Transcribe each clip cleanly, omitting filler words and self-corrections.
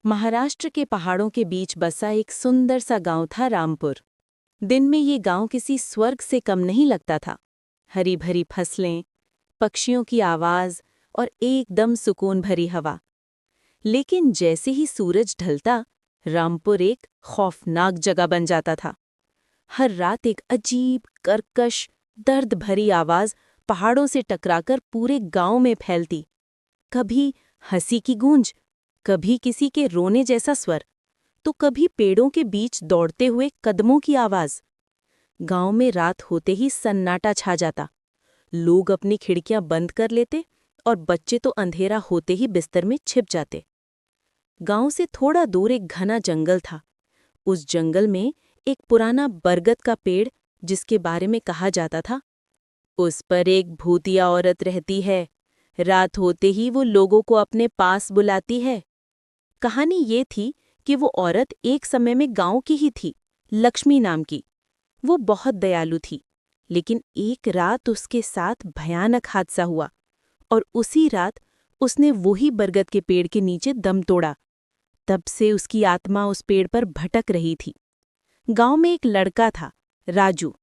महाराष्ट्र के पहाड़ों के बीच बसा एक सुंदर सा गांव था रामपुर। दिन में ये गांव किसी स्वर्ग से कम नहीं लगता था। हरी भरी फसलें, पक्षियों की आवाज और एकदम सुकून भरी हवा। लेकिन जैसे ही सूरज ढलता, रामपुर एक खौफनाक जगह बन जाता था। हर रात एक अजीब, कर्कश, दर्द भरी आवाज पहाड़ों से टकराकर पूरे गांव में फैलती। कभी हंसी की गूंज, कभी किसी के रोने जैसा स्वर, तो कभी पेड़ों के बीच दौड़ते हुए कदमों की आवाज। गांव में रात होते ही सन्नाटा छा जाता। लोग अपनी खिड़कियां बंद कर लेते और बच्चे तो अंधेरा होते ही बिस्तर में छिप जाते। गांव से थोड़ा दूर एक घना जंगल था। उस जंगल में एक पुराना बरगद का पेड़, जिसके बारे में कहा जाता था, उस पर एक भूतिया औरत रहती है। रात होते ही वो लोगों को अपने पास बुलाती है। कहानी ये थी कि वो औरत एक समय में गांव की ही थी, लक्ष्मी नाम की। वो बहुत दयालु थी, लेकिन एक रात उसके साथ भयानक हादसा हुआ और उसी रात उसने वही बरगद के पेड़ के नीचे दम तोड़ा। तब से उसकी आत्मा उस पेड़ पर भटक रही थी। गांव में एक लड़का था, राजू।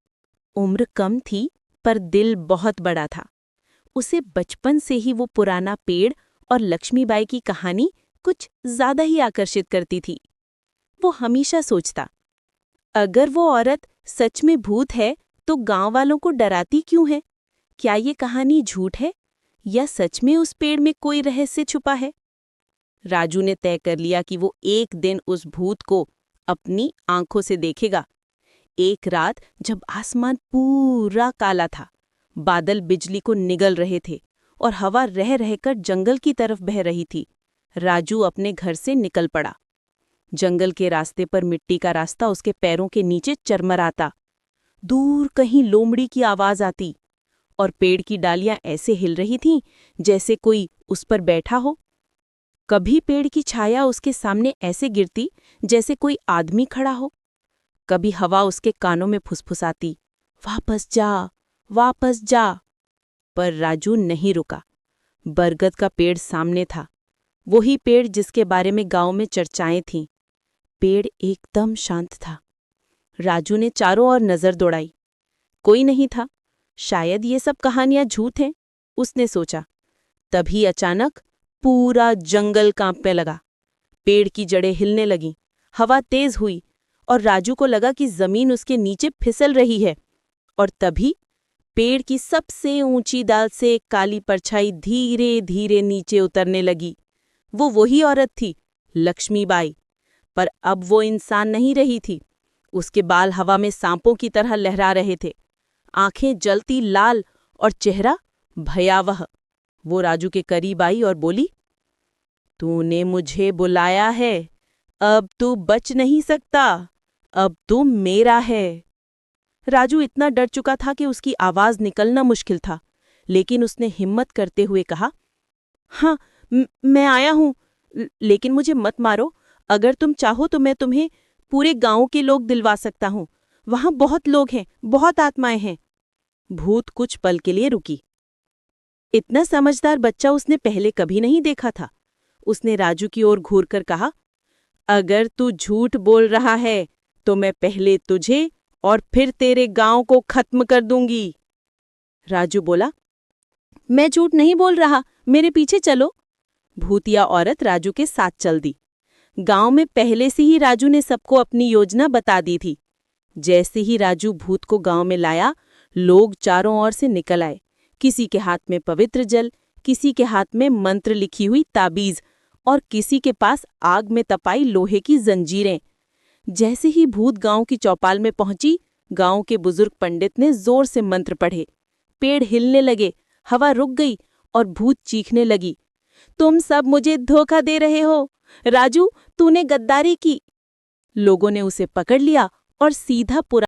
उम्र कम थी पर दिल बहुत बड़ा था। उसे बचपन से ही वो पुराना पेड़ और लक्ष्मीबाई की कहानी कुछ ज्यादा ही आकर्षित करती थी। वो हमेशा सोचता, अगर वो औरत सच में भूत है तो गांव वालों को डराती क्यों है? क्या ये कहानी झूठ है या सच में उस पेड़ में कोई रहस्य छुपा है? राजू ने तय कर लिया कि वो एक दिन उस भूत को अपनी आंखों से देखेगा। एक रात जब आसमान पूरा काला था, बादल बिजली को निगल रहे थे और हवा रह रहकर जंगल की तरफ बह रही थी, राजू अपने घर से निकल पड़ा। जंगल के रास्ते पर मिट्टी का रास्ता उसके पैरों के नीचे चरमराता। दूर कहीं लोमड़ी की आवाज आती और पेड़ की डालियां ऐसे हिल रही थीं जैसे कोई उस पर बैठा हो। कभी पेड़ की छाया उसके सामने ऐसे गिरती जैसे कोई आदमी खड़ा हो। कभी हवा उसके कानों में फुसफुसाती, वापस जा, वापस जा। पर राजू नहीं रुका। बरगद का पेड़ सामने था, वही पेड़ जिसके बारे में गांव में चर्चाएं थीं। पेड़ एकदम शांत था। राजू ने चारों ओर नजर दौड़ाई। कोई नहीं था। शायद ये सब कहानियां झूठ हैं, उसने सोचा। तभी अचानक पूरा जंगल कांपने लगा। पेड़ की जड़ें हिलने लगीं, हवा तेज हुई और राजू को लगा कि जमीन उसके नीचे फिसल रही है। और तभी पेड़ की सबसे ऊंची डाल से एक काली परछाई धीरे धीरे नीचे उतरने लगी। वो वही औरत थी, लक्ष्मीबाई। पर अब वो इंसान नहीं रही थी। उसके बाल हवा में सांपों की तरह लहरा रहे थे, आंखें जलती लाल और चेहरा भयावह। वो राजू के करीब आई और बोली, तूने मुझे बुलाया है, अब तू बच नहीं सकता, अब तू मेरा है। राजू इतना डर चुका था कि उसकी आवाज निकलना मुश्किल था, लेकिन उसने हिम्मत करते हुए कहा, हाँ, मैं आया हूं, लेकिन मुझे मत मारो। अगर तुम चाहो तो मैं तुम्हें पूरे गांव के लोग दिलवा सकता हूं। वहां बहुत लोग हैं, बहुत आत्माएं हैं। भूत कुछ पल के लिए रुकी। इतना समझदार बच्चा उसने पहले कभी नहीं देखा था। उसने राजू की ओर घूरकर कहा, अगर तू झूठ बोल रहा है तो मैं पहले तुझे और फिर तेरे गांव को खत्म कर दूंगी। राजू बोला, मैं झूठ नहीं बोल रहा, मेरे पीछे चलो। भूतिया औरत राजू के साथ चल दी। गांव में पहले से ही राजू ने सबको अपनी योजना बता दी थी। जैसे ही राजू भूत को गांव में लाया, लोग चारों ओर से निकल आए। किसी के हाथ में पवित्र जल, किसी के हाथ में मंत्र लिखी हुई ताबीज और किसी के पास आग में तपाई लोहे की जंजीरें। जैसे ही भूत गांव की चौपाल में पहुंची, गांव के बुजुर्ग पंडित ने जोर से मंत्र पढ़े। पेड़ हिलने लगे, हवा रुक गई और भूत चीखने लगी, तुम सब मुझे धोखा दे रहे हो, राजू, तूने गद्दारी की। लोगों ने उसे पकड़ लिया और सीधा